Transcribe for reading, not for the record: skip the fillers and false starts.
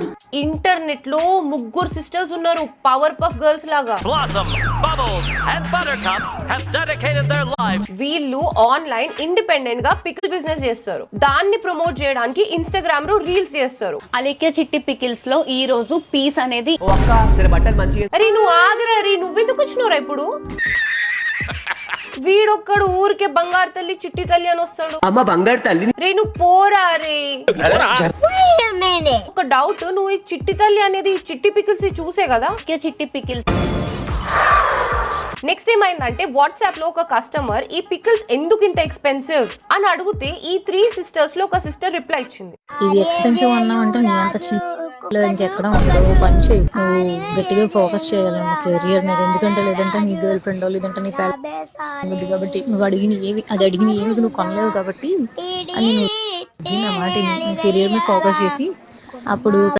కావాలి. ఇంటర్నెట్ లో ముగ్గురు సిస్టర్స్ ఉన్నారు, పవర్ పఫ్ గర్ల్స్ లాగా. Blossom, Bubbles, and Buttercup have dedicated their lives. వీళ్ళు ఆన్లైన్ ఇండిపెండెంట్ గా పికిల్ బిజినెస్ చేస్తారు. దాన్ని ప్రమోట్ చేయడానికి ఇన్స్టాగ్రామ్ లో రీల్స్ చేస్తారు. అలేఖ్య చిట్టి పికిల్స్ లో ఈ రోజు పీస్ అనేది అరే నువ్వు ఆగరా, నువ్వెందుకు వచ్చినవురా ఇప్పుడు? వీడొక్కడు ఊరికే బంగారు తల్లి చిట్టి తల్లి అని వస్తాడు. అమ్మ బంగారు తల్లి రే నువ్వు పోరా రే. ఒక డౌట్, నువ్వు ఈ చిట్టి తల్లి అనేది చిట్టి పికిల్స్ చూసే కదా? అలేఖ్య చిట్టి పికిల్స్. నెక్స్ట్ ఏమైందంటే వాట్సాప్ లో ఒక కస్టమర్ ఈ పికిల్స్ ఎందుకు ఇంత ఎక్స్పెన్సివ్ అని అడిగితే ఈ 3 సిస్టర్స్ లో ఒక సిస్టర్ రిప్లై ఇచ్చింది, ఇది ఎక్స్పెన్సివ్ అన్నావు అంటే నీ అంత చీప్ ఇంకెక్కడ ఉండవు. పని చేయి, నువ్వు గట్టిగా ఫోకస్ చేయాలన్న కెరియర్ మీద. ఎందుకంటే లేదంటే నీ గర్ల్ ఫ్రెండ్ లేదంటే నీ ఫ్యామిలీ కాబట్టి నువ్వు అడిగిన ఏమి నువ్వు కొనలేవు కాబట్టి అని నువ్వు నా మాట కెరియర్ మీద ఫోకస్ చేసి అప్పుడు